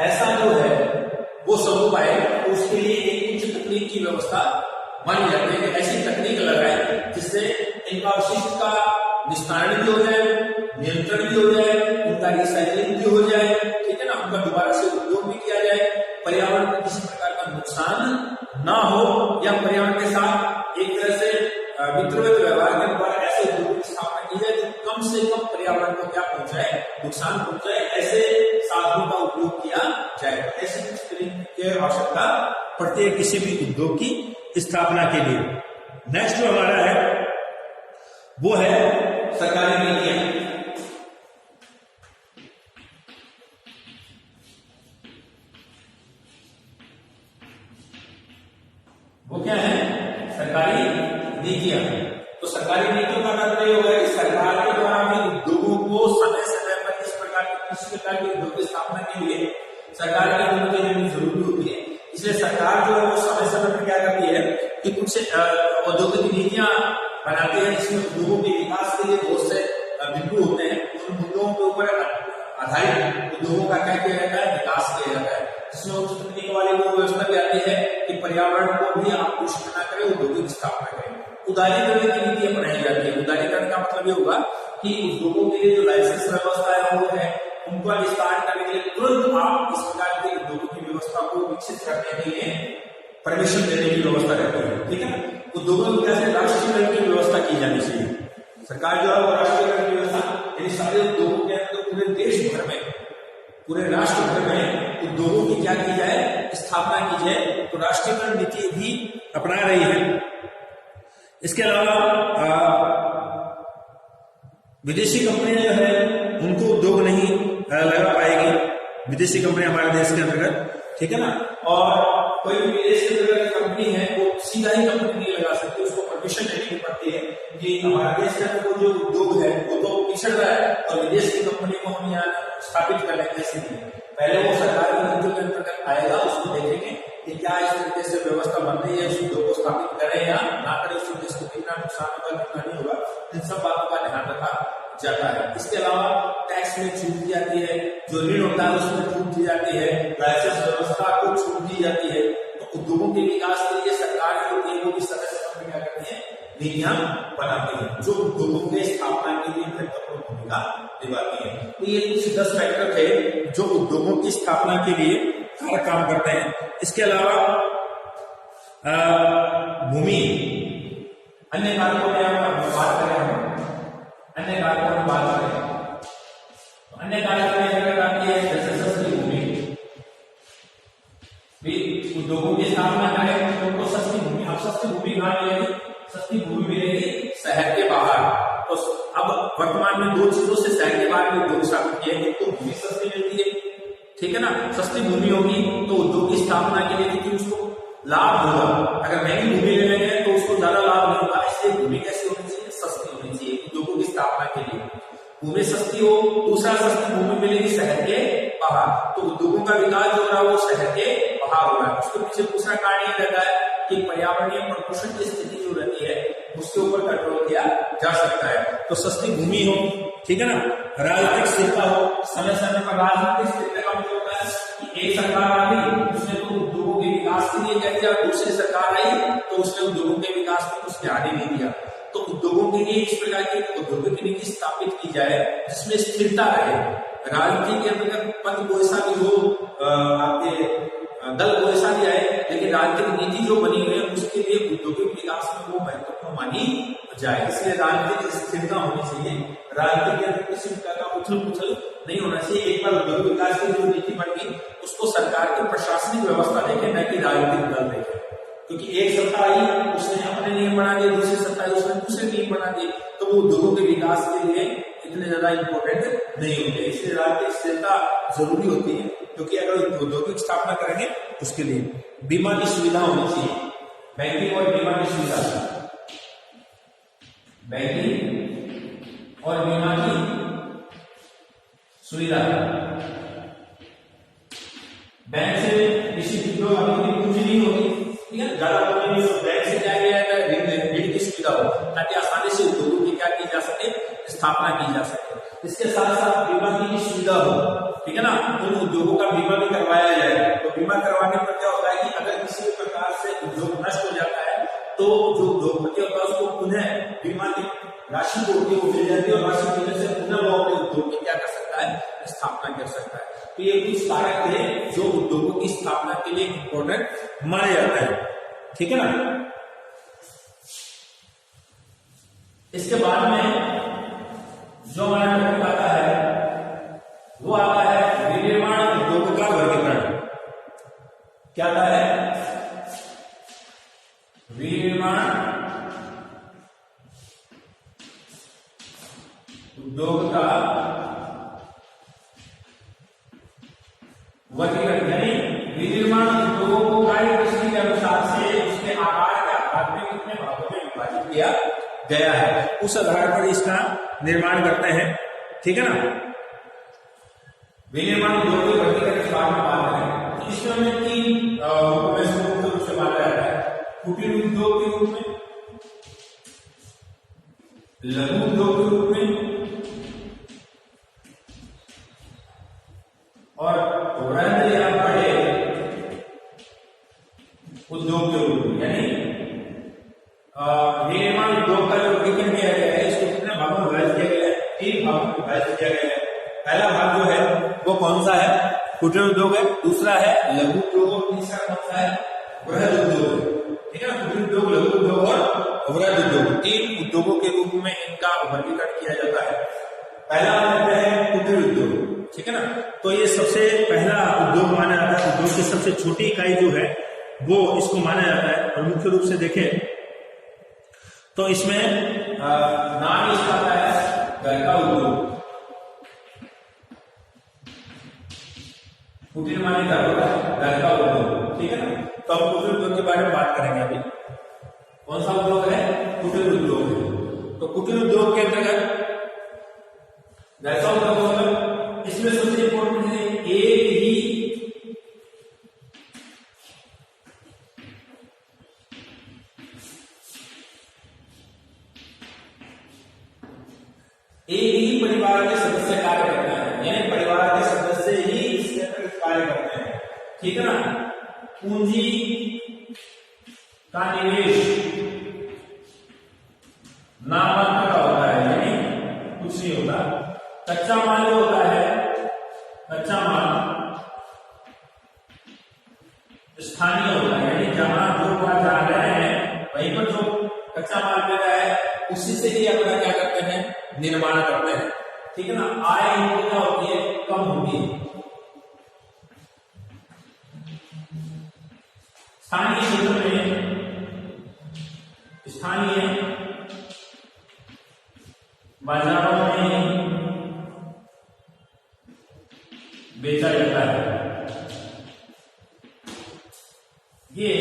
ऐसा जो है वो समूह पाए, तो उसके लिए एक उच्च तकनीक की व्यवस्था मानी जाती है कि ऐसी तकनीक लगाए जिससे इनका अवशिष्ट का निस्तारण भी हो जाए, नियंत्रण भी हो जाए, उनका रिसाइकलिंग भी हो जाए, ठीक है ना, उनका दोबारा से उपयोग भी किया जाए, पर्यावरण को किसी प्रकार का नुकसान ना हो, या पर्यावरण के साथ एक तरह से मित्रवत व्यवहार के द्वारा ऐसे उद्योग की स्थापना की जाए जो कम से कम पर्यावरण को क्या पहुंचाए, नुकसान पहुंचाए, ऐसे साधनों का उपयोग किया जाए। ऐसी तकनीक की आवश्यकता पड़ती है किसी भी उद्योग की स्थापना के लिए। नेक्स्ट जो हमारा है वो है सरकारी नीतियां। वो क्या है? सरकारी नीतियां। तो सरकारी नीतियों का मतलब ये होगा कि सरकार के द्वारा भी उद्योगों को समय समय पर किस प्रकार के उद्योग की स्थापना के लिए सरकार की अनुमति लेनी जरूरी होती है। इसलिए सरकार जो है वो समय समय पर क्या करती है कि कुछ औद्योगिक नीतियां बनाती है, जिसमें उद्योगों के विकास के लिए बहुत से बिंदु होते हैं। उन मुद्दों के ऊपर आधारित उद्योगों का क्या किया जाता है? विकास किया जाता है। जिसमें उच्च तकनीक वाली वो व्यवस्था भी आती है कि पर्यावरण को भी आप दूषित न करें, उद्योगिक स्थापना करें। उदारीकरण की नीति अपनाई जाती है। उदारीकरण का मतलब ये होगा कि उद्योगों के लिए जो लाइसेंस व्यवस्था है वो है, उनका विस्तार करने के लिए तुरंत आप इस प्रकार के उद्योगों की व्यवस्था को विकसित करने के लिए परमिशन देने की व्यवस्था रहती है, ठीक है। उद्योगों की कैसे राष्ट्रीयकरण की व्यवस्था की जानी चाहिए। सरकार जो है वो राष्ट्रीयकरण की व्यवस्था, यानी सारे उद्योगों के अंदर पूरे देश भर में, पूरे राष्ट्र भर में उद्योगों की क्या की जाए? स्थापना की जाए। तो राष्ट्रीयकरण नीति भी अपना रही है। इसके अलावा विदेशी कंपनियां जो है उनको उद्योग नहीं लगा पाएगी, विदेशी कंपनी हमारे देश के अंतर्गत, ठीक है ना। और कोई भी विदेश के अंतर्गत कंपनी है वो सीधा ही कंपनी नहीं लगा सकती, उसको परमिशन लेनी पड़ती है कि हमारे देश के अंदर जो उद्योग है वो तो पिछड़ रहा है और विदेश की कंपनी को हम यहाँ स्थापित कर लेंगे। ऐसे नहीं, पहले वो सरकार की नीतियों के अंतर्गत आएगा, उसको देखेंगे कि क्या इस तरीके से व्यवस्था बन रही है, उस उद्योग को स्थापित करें या ना करें, उससे देश को कितना नुकसान होगा कितना नहीं होगा, इन सब बातों का ध्यान रखा जाता है। इसके अलावा टैक्स में छूट दी जाती है, जो ऋण होता है उसमें छूट दी जाती है, लाइसेंस व्यवस्था को छूट दी जाती है। तो उद्योगों के विकास के लिए सरकार जो होती है वो भी समय समय क्या करती है? नीतियां बनाती है, जो उद्योगों के स्थापना के लिए महत्वपूर्ण भूमिका निभाती है। तो ये कुछ 10 फैक्टर थे जो उद्योगों की स्थापना के लिए काम करते हैं। इसके अलावा भूमि, अन्य कारकों में बात करें, अन्य कारकों में बात करें, अन्य कारकों में अगर आती है जैसे सस्ती भूमि, भी उद्योगों की स्थापना करें तो उनको सस्ती भूमि, अब सस्ती भूमि कहाँ मिलेगी? सस्ती भूमि मिलेगी शहर के बाहर। तो अब वर्तमान में 2 चीजों से शहर के बाहर में उद्योग स्थापित किए, एक तो भूमि सस्ती मिलती है, ठीक है ना, सस्ती भूमि होगी तो उद्योग की स्थापना के लिए क्योंकि उसको लाभ होगा। अगर महंगी भूमि ले लेंगे तो उसको ज्यादा लाभ नहीं होगा, इसलिए भूमि कैसी होनी चाहिए? सस्ती होनी चाहिए उद्योगों की स्थापना के लिए। भूमि सस्ती हो, दूसरा सस्ती भूमि मिलेगी शहर के बाहर, तो उद्योगों का विकास जो हो रहा है वो शहर के बाहर हो रहा है। उसके पीछे दूसरा कारण यह रहता है कि पर्यावरणीय प्रदूषण की स्थिति जो रहती है उसके ऊपर कंट्रोल किया जा सकता है। तो सस्ती भूमि हो, ठीक है ना, राजनीतिक स्थिरता हो, समय समय पर राजनीतिक स्थिरता का मतलब होता है कि एक सरकार आ गई उसने तो उद्योगों के विकास के लिए कह दिया, दूसरी सरकार आई तो उसने उद्योगों के विकास में कुछ ध्यान ही नहीं दिया। तो उद्योगों के लिए इस प्रकार की औद्योगिक नीति स्थापित की जाए जिसमें स्थिरता रहे। राजनीति के अंतर्गत पद कोई सा भी हो, आपके दल कोई सा भी आए, लेकिन राजनीतिक नीति जो बनी हुई है उसके लिए औद्योगिक विकास में वो महत्वपूर्ण मानी जाए। इसलिए राजनीतिक स्थिरता होनी चाहिए। राजनीति के अंदर किसी प्रकार का उछल पुछल नहीं होना चाहिए। एक बार औद्योगिक विकास की जो नीति बन गई उसको सरकार की प्रशासनिक व्यवस्था देखे, न कि राजनीतिक दल देखे। क्योंकि एक सत्ता आई उसने अपने नियम बना दिए, दूसरी सत्ता आई उसने दूसरे नियम बना दिए, तो वो उद्योगों के विकास के लिए इतने ज्यादा इंपॉर्टेंट नहीं होते। इसलिए राजनीतिक स्थिरता जरूरी होती है, क्योंकि अगर औद्योगिक स्थापना करेंगे उसके लिए बीमा की सुविधा होनी चाहिए। बैंकिंग और बीमा की सुविधा, बैंकिंग और बीमा की सुविधा, बैंक से निश्चित जो अपनी पूंजी नहीं होती, ठीक है, ज्यादा पूंजी नहीं होती, बैंक से क्या किया जाए ऋण की सुविधा हो ताकि आसानी से उद्योगों की क्या की जा सके? स्थापना की जा सके। इसके साथ साथ बीमा की सुविधा हो, ठीक है ना, उन उद्योगों का बीमा भी करवाया जाए। तो बीमा करवाने पर क्या होता है कि अगर किसी प्रकार से उद्योग नष्ट हो जाता है तो जो उद्योगपति होता है उसको पुनः बीमा की राशि जो होती है वो मिल जाती है, और राशि मिलने से पुनः वो अपने उद्योग की क्या कर सकता है, स्थापना कर सकता है। तो ये कुछ कारक थे जो उद्योगों की स्थापना के लिए इंपॉर्टेंट माने जाते हैं, ठीक है ना। इसके बाद में जो हमारा टॉपिक आता है वो आता है विनिर्माण उद्योग का वर्गीकरण। क्या आता है? विनिर्माण उद्योग का वर्गीकरण, यानी विनिर्माण उद्योगों को कार्य दृष्टि के अनुसार से उसके आकार के आधार में कितने भागों में विभाजित किया गया है, उस आधार पर इसका निर्माण करते हैं, ठीक है ना। विनिर्माण उद्योग के वर्गीकरण के बारे में बात करें तो इसमें हमें 3 रूप से बांटा जाता है। कुटीर उद्योग के रूप में, लघु उद्योग के रूप में और वृहद या बड़े उद्योग के रूप में। यानी विनिर्माण उद्योग का जो वर्गीकरण किया गया है इसको कितने भागों में विभाजित किया गया है? 3 भागों में विभाजित किया गया है। पहला भाग जो है वो कौन सा है? कुटीर उद्योग है, दूसरा है लघु उद्योग और तीसरा कौन सा है? वृहद उद्योग है, ठीक है ना। कुटीर उद्योग, लघु उद्योग और वृहद उद्योग, 3 उद्योगों के रूप में इनका वर्गीकरण किया जाता है। पहला कहते हैं कुटीर उद्योग, ठीक है ना। तो ये सबसे पहला उद्योग माना जाता है। उद्योग की सबसे छोटी इकाई जो है वो इसको माना जाता है। और मुख्य रूप से देखें तो इसमें नाम इसका आता है घर का उद्योग। कुटीर माने क्या होता है? घर का उद्योग, ठीक है ना। तो हम कुटीर उद्योग के बारे में बात करेंगे अभी। कौन सा उद्योग है? कुटीर उद्योग है। तो कुटीर उद्योग के अंतर्गत घर का उद्योग मतलब इसमें सबसे इंपॉर्टेंट है एक ही परिवार के सदस्य कार्य करते हैं, यानी परिवार के सदस्य ही इसके अंदर कार्य करते हैं, ठीक है ना। पूंजी का निवेश नामांतर का होता है, यानी कुछ नहीं होता। कच्चा माल जो होता है, कच्चा माल स्थानीय होता है, यानी जहां जो बात जा रहे हैं वहीं पर जो कच्चा माल मिल रहा है उसी से ही अपना क्या करते हैं? निर्माण करते हैं, ठीक है ना। आय इनकी क्या होती है? कम होती है। स्थानीय क्षेत्र में स्थानीय बाजारों में बेचा जाता है। ये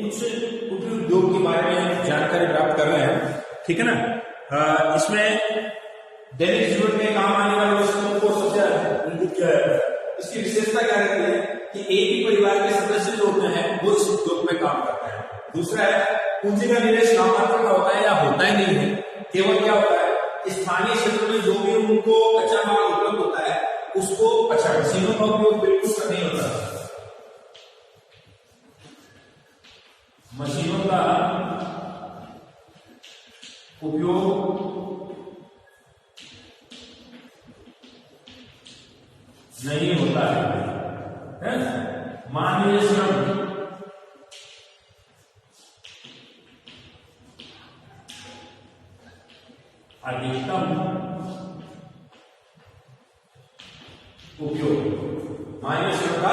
कुछ कुटीर उद्योग के बारे में जानकारी प्राप्त कर रहे हैं, ठीक है ना। इसमें दैनिक जीवन में काम आने वाली वस्तुओं को सबसे इंगित किया है। इसकी विशेषता क्या रहती है कि एक ही परिवार के सदस्य जो होते हैं वो इस उद्योग में काम करते हैं। दूसरा है पूंजी का निवेश नामांतर का होता है या होता ही नहीं है। केवल क्या होता है? स्थानीय क्षेत्र में जो भी उनको कच्चा माल उपलब्ध होता है उसको अच्छा मशीनों का उपयोग बिल्कुल नहीं होता। मशीनों का उपयोग नहीं होता है। मानवीय श्रम अधिकतम उपयोग, मानवीय श्रम का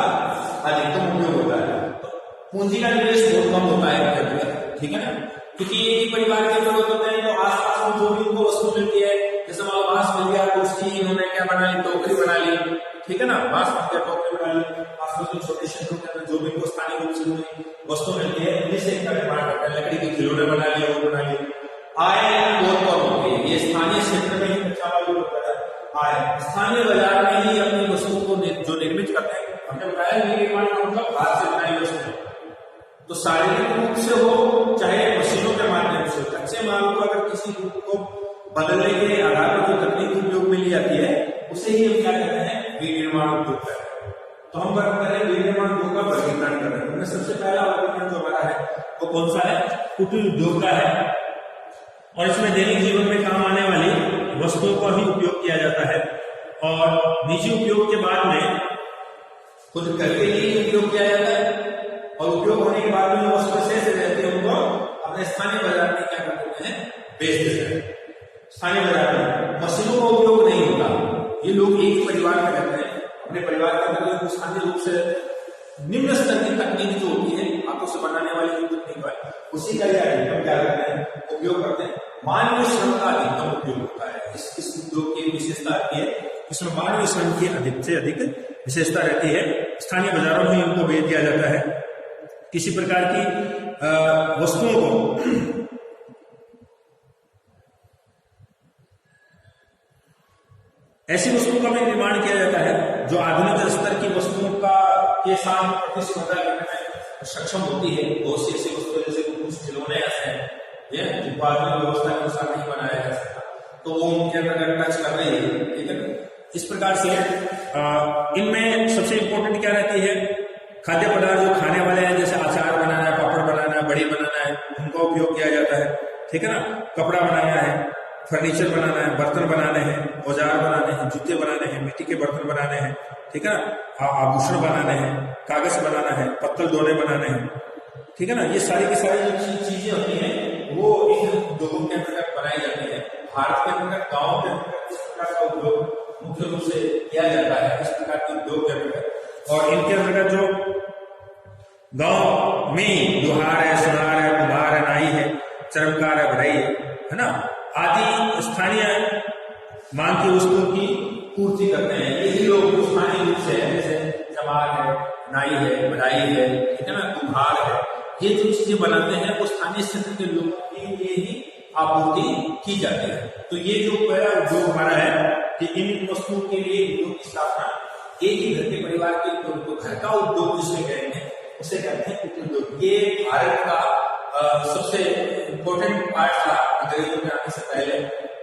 अधिकतम उपयोग होता है। तो पूंजी का निवेश बहुत कम होता है, ठीक है ना। क्योंकि एक ही परिवार के लोग होते हैं तो आसपास में जो भी उनको वस्तु मिलती है, जैसे मान लो बांस मिल गया तो उसकी इन्होंने क्या बना ली? टोकरी बना ली, ठीक है ना। बांस मिल गया, टोकरी बना ली। आसपास में छोटे शहरों के अंदर जो भी उनको स्थानीय रूप से वस्तु मिलती है उन्हीं से इनका निर्माण करते हैं। लकड़ी के खिलौने बना लिए, वो बना लिए। आय बहुत कम होती है। ये स्थानीय क्षेत्र में ही कच्चा माल होता है। आय स्थानीय बाजार में ही अपनी वस्तुओं को जो निर्मित करते हैं। हमने बताया निर्माण का मतलब हाथ से बनाई वस्तु, तो शारीरिक रूप से हो चाहे मशीनों के माध्यम से कच्चे माल को अगर किसी रूप को बदलने के आधार पर जो तकनीक उपयोग में ली जाती है उसे ही हम क्या कहते हैं? विनिर्माण उद्योग का है। तो हम बात कर रहे हैं विनिर्माण उद्योग का वर्गीकरण कर रहे हैं। उनमें सबसे पहला वर्गीकरण जो हमारा है वो कौन सा है? कुटीर उद्योग का है। और इसमें दैनिक जीवन में काम आने वाली वस्तुओं का ही उपयोग किया जाता है और निजी उपयोग के बाद में खुद घर के लिए उपयोग किया जाता है और उपयोग होने के बाद में जो वस्तु शेष रहती है उनको अपने स्थानीय बाजार में क्या करते हैं? बेच देते हैं। स्थानीय बाजार में मशीनों का उपयोग नहीं होता। ये लोग एक ही परिवार में रहते हैं, अपने परिवार के अंदर स्थानीय रूप से निम्न स्तर की तकनीक जो होती है हाथों से बनाने वाली जो तकनीक है उसी का अधिकतम क्या करते हैं? उपयोग करते हैं। मानवीय श्रम का अधिकतम उपयोग होता है। इस उद्योग की विशेषता आती है, इसमें मानवीय श्रम की अधिक से अधिक विशेषता रहती है। स्थानीय बाजारों में इनको बेच दिया जाता है। किसी प्रकार की वस्तुओं को ऐसी वस्तुओं का भी निर्माण किया जाता है जो आधुनिक स्तर की वस्तुओं का के साथ प्रतिस्पर्धा करने में सक्षम होती है। बहुत सी ऐसी वस्तुएं जैसे कुछ खिलौने ऐसे हैं जिनको आधुनिक व्यवस्था के अनुसार नहीं बनाया जा सकता, तो वो उनके अंदर टच कर रही है। ठीक है, इस प्रकार से इनमें सबसे इंपॉर्टेंट क्या रहती है? खाद्य पदार्थ जो खाने वाले हैं, जैसे अचार बनाना है, पापड़ बनाना है, बड़ी बनाना है, उनका उपयोग किया जाता है। ठीक है ना, कपड़ा बनाना है, फर्नीचर बनाना है, बर्तन बनाने हैं, औजार बनाने हैं, जूते बनाने हैं, मिट्टी के बर्तन बनाने हैं, ठीक है ना, आभूषण बनाने हैं, कागज बनाना है, पत्तल दोने बनाने हैं। ठीक है ना, ये सारी की सारी जो चीजें होती हैं वो इन उद्योगों के अंतर्गत बनाई जाती है। भारत के अंतर्गत गाँव के अंतर्गत इस प्रकार का उद्योग मुख्य रूप से किया जाता है, इस प्रकार के उद्योग के अंतर्गत। और इनके अंतर्गत जो गांव में लोहार है, सुनार है, कुम्हार है, नाई है, चर्मकार है, बढ़ई है ना, आदि स्थानीय मांग की वस्तुओं की पूर्ति करते हैं। यही लोग स्थानीय रूप से जैसे चमार है, नाई है, बढ़ई है, ठीक है ना, कुम्हार है, ये जो चीजें बनाते हैं वो स्थानीय क्षेत्र के लोगों के लिए ही आपूर्ति की जाती है। तो ये जो पहला उद्योग हमारा है कि इन वस्तुओं के लिए उद्योग की स्थापना एक ही घर के परिवार के उद्योग को घर का उद्योग जिसमें कहेंगे उसे कहते हैं कुटीर उद्योग। ये भारत का सबसे इम्पोर्टेंट पार्ट था अंग्रेजों के आने से पहले।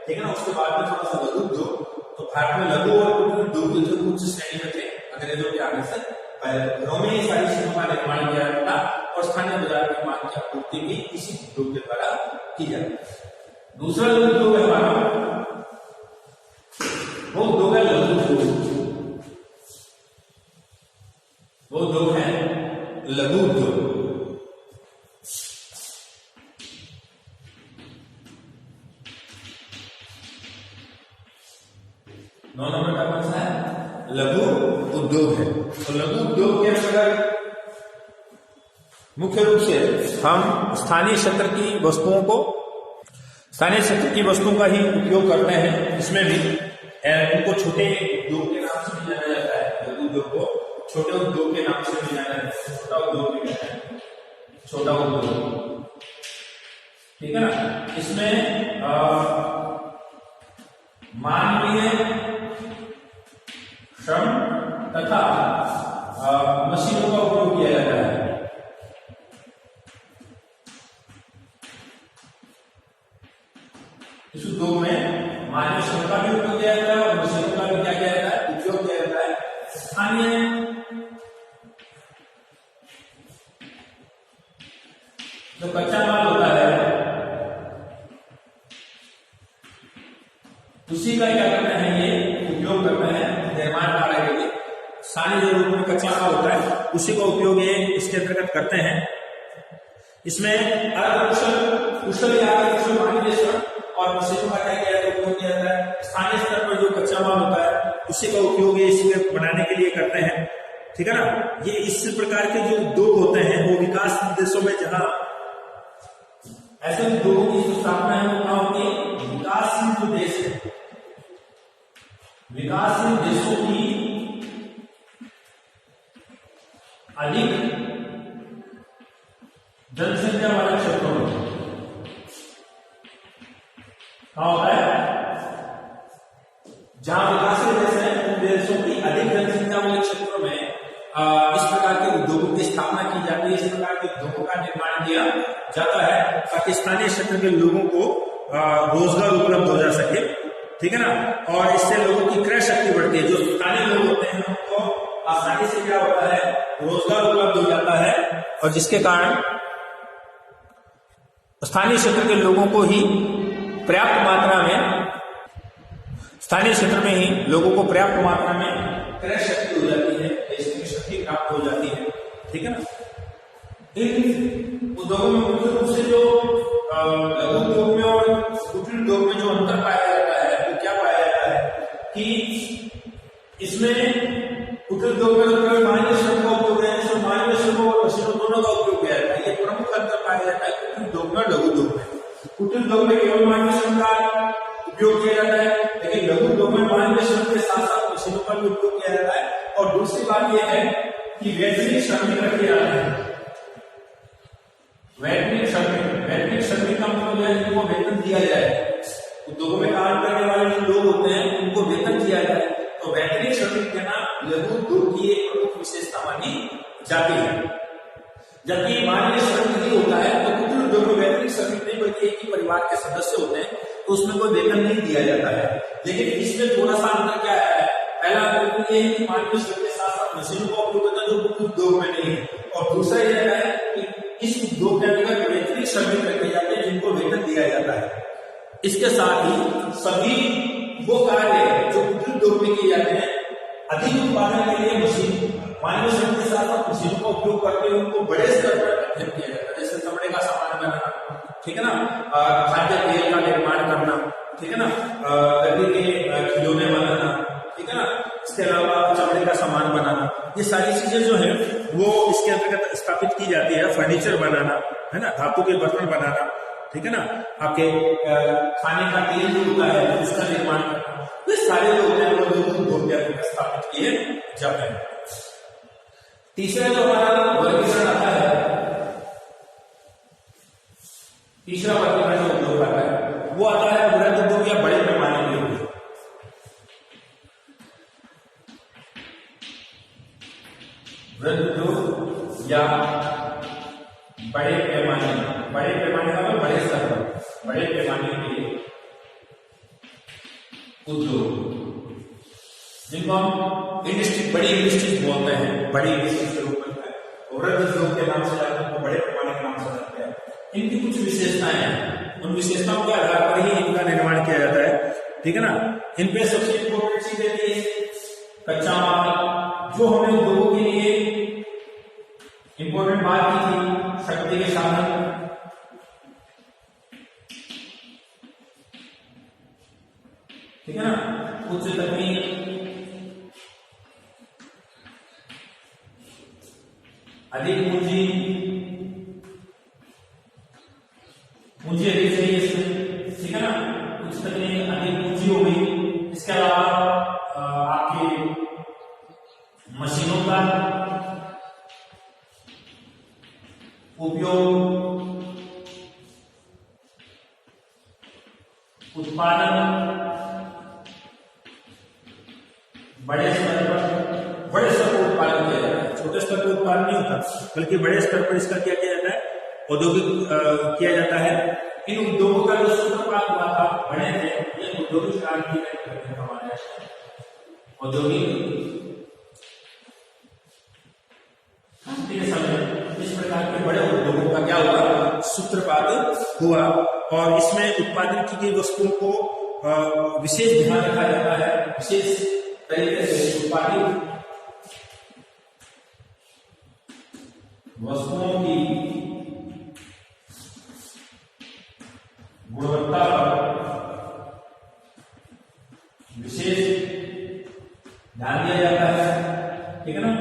ठीक है ना, उसके बाद में थोड़ा सा लघु उद्योग, तो भारत में लघु और कुटीर उद्योग जो उच्च श्रेणी में थे अंग्रेजों के आने से पहले। घरों में ही सारी चीजों का निर्माण किया जाता और स्थानीय बाजार की मांग की आपूर्ति भी इसी उद्योग के द्वारा की जाती है। दूसरा जो उद्योग है हमारा वो उद्योग है लघु उद्योग। वो उद्योग है लघु उद्योग। नौ नंबर का कौन सा है? लघु उद्योग है। तो लघु उद्योग के अंतर्गत मुख्य रूप से हम स्थानीय क्षेत्र की वस्तुओं का ही उपयोग करते हैं। इसमें भी इनको छोटे उद्योग के नाम से भी जाना जाता है। लघु उद्योग को छोटे उद्योग के नाम से भी जाना जाता है। छोटा उद्योग भी कहते हैं, छोटा उद्योग। ठीक है ना, इसमें मानवीय श्रम तथा मशीनों का उपयोग किया जाता है। इस उद्योग में मानवीय श्रम का भी उपयोग किया जाता है और मशीनों का भी क्या किया जाता है? उपयोग किया जाता है। स्थानीय जो कच्चा माल होता है उसी का क्या करते हैं? ये उपयोग करते हैं निर्माण कार्य के लिए। स्थानीय जो रूप में कच्चा माल होता है उसी का उपयोग ये इसके अंतर्गत करते हैं। इसमें कुशल या कुशल मानवीय श्रम और मशीनों का क्या किया जाता है? उपयोग किया जाता है। स्थानीय स्तर पर जो कच्चा माल होता है उसी का उपयोग ये इसके बनाने के लिए करते हैं। ठीक है ना, ये इस प्रकार के जो उद्योग होते हैं वो विकास देशों में, जहां ऐसे उद्योगों की जो स्थापना है वो कहां होती है? विकासशील जो देश है, विकासशील देशों की अधिक जनसंख्या वाले क्षेत्रों में क्या होता है? जहां विकासशील देश है उन देशों की अधिक जनसंख्या वाले क्षेत्रों में इस प्रकार के उद्योगों की स्थापना की जाती है। इस प्रकार के उद्योगों का निर्माण किया जाता है ताकि स्थानीय क्षेत्र के लोगों को रोजगार उपलब्ध हो जा सके ठीक है ना। और इससे लोगों की क्रय शक्ति बढ़ती है। जो स्थानीय लोग होते हैं उनको आसानी से क्या होता है, रोजगार उपलब्ध हो जाता है, और जिसके कारण स्थानीय क्षेत्र के लोगों को ही पर्याप्त मात्रा में, स्थानीय क्षेत्र में ही लोगों को पर्याप्त मात्रा में क्रय शक्ति हो जाती है, खरीदने शक्ति प्राप्त हो जाती है, ठीक है ना। इन उद्योगों में मुख्य रूप से जो लघु उद्योग में और कुटीर उद्योग में जो अंतर पाया जाता है, वो क्या पाया जाता है कि इसमें कुटीर उद्योग में मानवीय श्रम का उपयोग है, इसमें मानवीय श्रम और मशीनों दोनों का उपयोग किया जाता है। ये प्रमुख अंतर पाया जाता है कुटीर उद्योग में और लघु उद्योग में। कुटीर उद्योग में केवल मानवीय श्रम का उपयोग किया जाता है, लेकिन लघु उद्योग में मानवीय श्रम के साथ साथ मशीनों का भी उपयोग किया जाता है। और दूसरी बात यह है कि वैतनिक श्रमिक रखे जाते हैं। वैतनिक श्रमिक का मतलब है जिनको वेतन दिया जाए। उद्योगों में काम करने वाले जो लोग होते हैं उनको वेतन दिया जाए, तो वैतनिक श्रमिक के नाम लघु उद्योग की एक प्रमुख विशेषता मानी जाती है। जबकि मानवीय श्रम नहीं होता है तो कुटीर उद्योग में वैतनिक श्रमिक नहीं बल्कि एक ही परिवार के सदस्य होते हैं, तो उसमें कोई वेतन नहीं दिया जाता है। लेकिन इसमें थोड़ा सा अंतर क्या है, पहला अंतर ये है कि मानवीय श्रम के साथ साथ मशीनों का उपयोग होता है जो कुटीर उद्योग में नहीं है, और दूसरा यह है कि इस उद्योग के अंतर्गत वैतनिक श्रमिक रखे जाते हैं जिनको वेतन दिया जाता है। इसके साथ ही सभी वो कार्य जो कुटीर उद्योग में किए जाते हैं, अधिक उत्पादन के लिए मशीन मानवीय श्रम के साथ साथ मशीनों का उपयोग करके उनको बड़े स्तर पर अध्ययन किया जाता है। जैसे चमड़े का सामान बनाना, ठीक है ना, खाद्य तेल का निर्माण करना, ठीक है ना, लकड़ी के खिलौने बनाना, ठीक है ना, इसके अलावा चमड़े का सामान बनाना, ये सारी चीजें जो है वो इसके अंतर्गत स्थापित की जाती है। फर्नीचर बनाना, है ना, धातु के बर्तन बनाना, ठीक है ना, आपके खाने का तेल जो होता है उसका निर्माण करना, ये सारे लोग हैं वो उद्योग के अंतर्गत स्थापित किए जाते हैं। तीसरा जो हमारा वर्गीकरण आता है, तीसरा वर्गीकरण जो उद्योग आता है वो आता है बृहद उद्योग या बड़े पैमाने के उद्योग। बृहद उद्योग या बड़े पैमाने का बड़े स्तर पर, बड़े पैमाने के उद्योग जिनको हम इंडस्ट्री, बड़ी इंडस्ट्रीज बोलते हैं, बड़ी इंडस्ट्रीज के रूप में, बृहद उद्योग के नाम से जानते हैं, बड़े पैमाने के नाम से जानते हैं। इनकी कुछ विशेषताएं हैं, उन विशेषताओं के आधार पर ही इनका निर्माण किया जाता है, ठीक है ना। इनपे सबसे इंपॉर्टेंट चीज है कच्चा माल, जो हमने उद्योगों के लिए इंपॉर्टेंट बात की थी, शक्ति के साधन, ठीक है ना, उच्च तकनीक, अधिक पूंजी अधिक चाहिए इसमें, ठीक है ना, उच्च तकनीक, अधिक पूंजी हो गई। इसके अलावा आपके मशीनों का उपयोग, उत्पादन बड़े स्तर पर उत्पादन किया जाता है। छोटे स्तर पर उत्पादन नहीं होता, बल्कि बड़े स्तर पर इसका क्या किया जाता है, औद्योगिक किया जाता है। इन उद्योगों का जो सूत्रपात हुआ था, बने थे, ये औद्योगिक क्रांति का हमारे औद्योगिक क्रांति के समय इस प्रकार के बड़े उद्योगों का क्या हुआ, सूत्रपात हुआ, और इसमें उत्पादन की गई वस्तुओं को विशेष ध्यान रखा जाता है, विशेष तरीके से उत्पादित वस्तुओं की गुणवत्ता पर विशेष ध्यान दिया जाता है, ठीक है ना।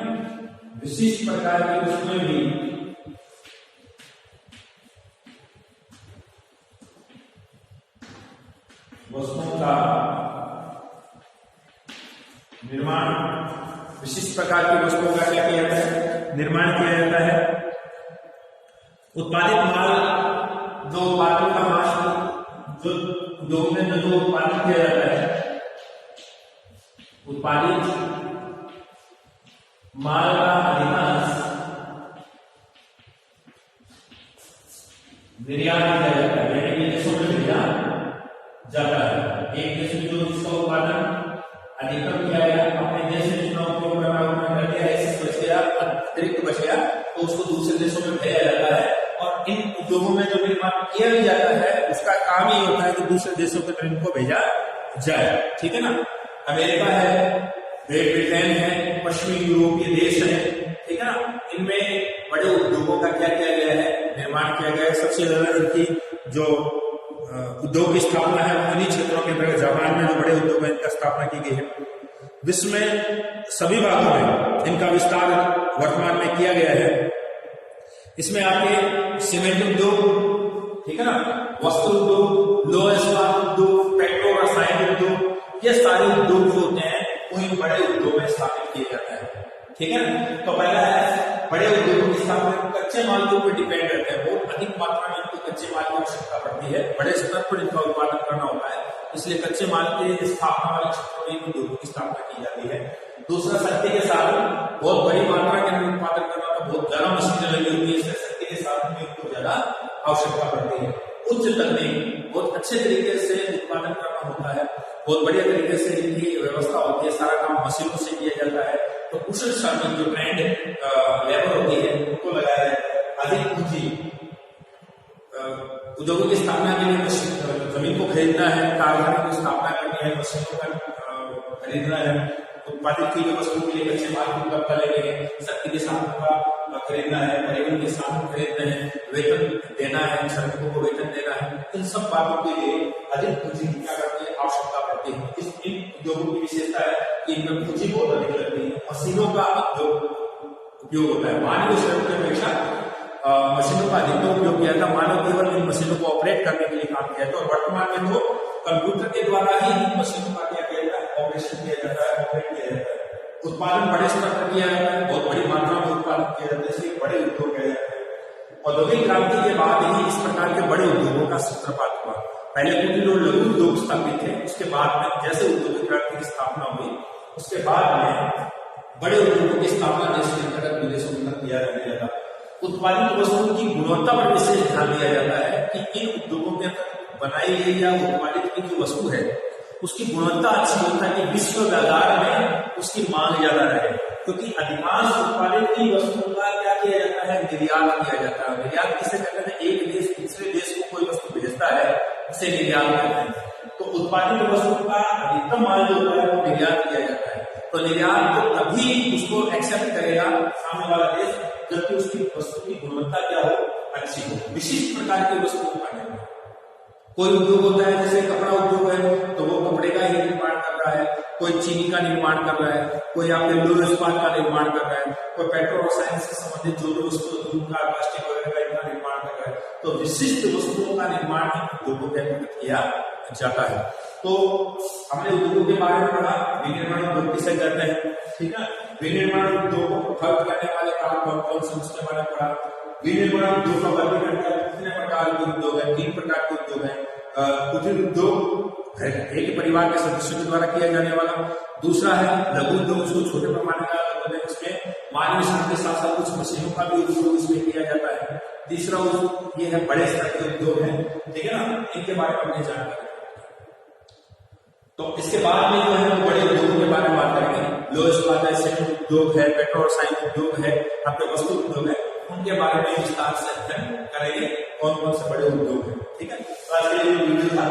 विशिष्ट प्रकार की वस्तुएं भी वस्तुओं का निर्माण, विशिष्ट प्रकार की वस्तुओं का क्या किया जाता है, निर्माण किया जाता है। उत्पादित माल, जो उत्पादों का माल जो उद्योग में जो उत्पादन किया जाता है, उत्पादित माल का अधिकांश निर्यात किया जाता है, विदेशों में भेजा जाता है। एक देश में जो जिसका उत्पादन अधिकतम किया गया, अपने देश में जितना उपयोग करना उतना कर दिया, ऐसे बच गया, अतिरिक्त बच गया तो उसको दूसरे देशों में भेजा जाता है। और इन उद्योगों में जो निर्माण किया भी जाता है उसका काम ही होता है कि दूसरे देशों के तरफ इनको भेजा जाए, ठीक है ना। अमेरिका है, ग्रेट ब्रिटेन है, पश्चिमी यूरोपीय देश है, ठीक है ना। इनमें बड़े उद्योगों का क्या किया गया है, निर्माण किया गया है। सबसे ज्यादा इनकी जो उद्योग की स्थापना है उन्हीं क्षेत्रों के अंतर्गत, जापान में जो बड़े उद्योग है इनका स्थापना की गई है। विश्व में सभी भागों में इनका विस्तार वर्तमान में किया गया है। इसमें आपके सीमेंट उद्योग, ठीक है ना, वस्त्र उद्योग, लोह इस्पात उद्योग, पेट्रो रसायन उद्योग, ये सारे उद्योग जो होते हैं वो इन बड़े उद्योग में स्थापित किए जाते हैं, ठीक है ना। तो पहला है बड़े उद्योगों की स्थापना कच्चे माल के ऊपर डिपेंड रहते हैं, बहुत अधिक मात्रा में इनको कच्चे माल की आवश्यकता पड़ती है, बड़े स्तर पर इनका उत्पादन करना होता है, इसलिए कच्चे माल के स्थापना वाले क्षेत्रों में उद्योगों की स्थापना की जाती है। दूसरा, शक्ति के साधन, बहुत बड़ी मात्रा के अंदर उत्पादन करना तो बहुत ज्यादा मशीनें लगी होती है, इसलिए शक्ति के साधन में इनको ज्यादा आवश्यकता पड़ती है। उच्च तकनीक, बहुत अच्छे तरीके से उत्पादन करना होता है, बहुत बढ़िया तरीके से इनकी व्यवस्था होती है, सारा काम मशीनों से किया जाता है। तो कुशल श्रमिक जो ट्रेंड लेबर होती है उनको लगाया जाता है। अधिक पूंजी, उद्योगों की स्थापना के लिए जमीन को खरीदना है, कारखाने की स्थापना करनी है, मशीनों का खरीदना है, उत्पादित की गई वस्तु के लिए कच्चे माल की उपलब्धता लेनी है, शक्ति के साधन का खरीदना है, परिवहन के साधन खरीदने हैं, वेतन देना है, श्रमिकों को वेतन देना है, इन सब बातों के लिए अधिक पूंजी की क्या करती है, आवश्यकता पड़ती है। इन उद्योगों की विशेषता है कि इनमें पूंजी बहुत अधिक लगती है, मशीनों का उपयोग होता है, मानवीय श्रम की अपेक्षा मशीनों का अधिकतम उपयोग किया था। मानव केवल इन मशीनों को ऑपरेट करने के लिए काम किया था और वर्तमान में तो कंप्यूटर के द्वारा ही इन मशीनों का क्या किया जाता है, ऑपरेशन किया जाता है, ऑपरेट किया जाता है। उत्पादन बड़े स्तर पर किया जाता है, बहुत बड़ी मात्रा में उत्पादन किया जाता है, इसलिए बड़े उद्योग किया जाते हैं। औद्योगिक क्रांति के बाद ही इस प्रकार के बड़े उद्योगों का सूत्रपात हुआ। पहले कुटीर और लघु उद्योग स्थापित थे, उसके बाद में जैसे औद्योगिक क्रांति की स्थापना हुई उसके बाद में बड़े उद्योगों की स्थापना देश के अंतर्गत विदेशों में किया जाने लगा। उत्पादित वस्तुओं की गुणवत्ता पर विशेष ध्यान दिया जाता है कि इन उद्योगों के अंदर बनाई गई या उत्पादित की जो वस्तु है उसकी गुणवत्ता अच्छी हो ताकि विश्व बाजार में उसकी मांग ज्यादा रहे, क्योंकि अधिकांश उत्पादित की वस्तुओं का क्या किया जाता है, निर्यात किया जाता है। निर्यात किसे कहते हैं, एक देश दूसरे देश को कोई वस्तु भेजता है उसे निर्यात कहते हैं। तो उत्पादित वस्तु का अधिकतम माल जो होता है वो निर्यात किया जाता है। तो निर्यात तो तभी उसको एक्सेप्ट करेगा सामने वाला देश जबकि उसकी वस्तु की गुणवत्ता क्या हो, अच्छी हो, विशिष्ट प्रकार की वस्तु उत्पादन। कोई उद्योग होता है जैसे कपड़ा उद्योग है तो वो कपड़े का ही निर्माण कर रहा है, कोई चीनी का निर्माण कर रहा है, कोई आपके लोह इस्पात का निर्माण कर रहा है, कोई पेट्रो और साइंस से संबंधित जो वस्तु का प्लास्टिक वगैरह का इनका निर्माण कर रहा है। तो विशिष्ट वस्तुओं का निर्माण उद्योगों के अंतर्गत किया जाता है। तो हमने उद्योगों के बारे में पढ़ा, विनिर्माण उद्योग किसे कहते हैं, ठीक है। विनिर्माण उद्योगों को प्रभावित करने वाले काम कौन कौन से उसके बारे में पढ़ा। विनिर्माण उद्योग का वर्गीकरण कितने प्रकार के उद्योग है, 3 प्रकार के उद्योग है। कुटीर उद्योग एक परिवार के सदस्यों के द्वारा किया जाने वाला। दूसरा है लघु उद्योग, उसको छोटे पैमाने का उद्योग है, इसमें मानवीय श्रम के साथ साथ कुछ मशीनों का भी उपयोग इसमें किया जाता है। तीसरा ये है बड़े स्तर के उद्योग है, ठीक है ना, इनके बारे में हमने जानकारी। तो इसके बाद में जो है वो बड़े उद्योगों के बारे में बात करेंगे। लोह इस्पात है, सीमेंट उद्योग है, पेट्रो और रसायन उद्योग है, आपके वस्तु उद्योग है, उनके बारे में विस्तार से अध्ययन करेंगे कौन कौन से बड़े उद्योग है, ठीक है। तो आज के लिए वीडियो था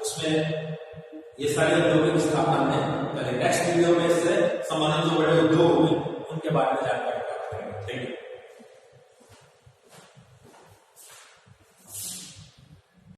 उसमें ये सारे उद्योगों की स्थापना हमने करें। नेक्स्ट वीडियो में इससे संबंधित जो बड़े उद्योग होंगे उनके बारे में जानकारी प्राप्त करेंगे। Thank you.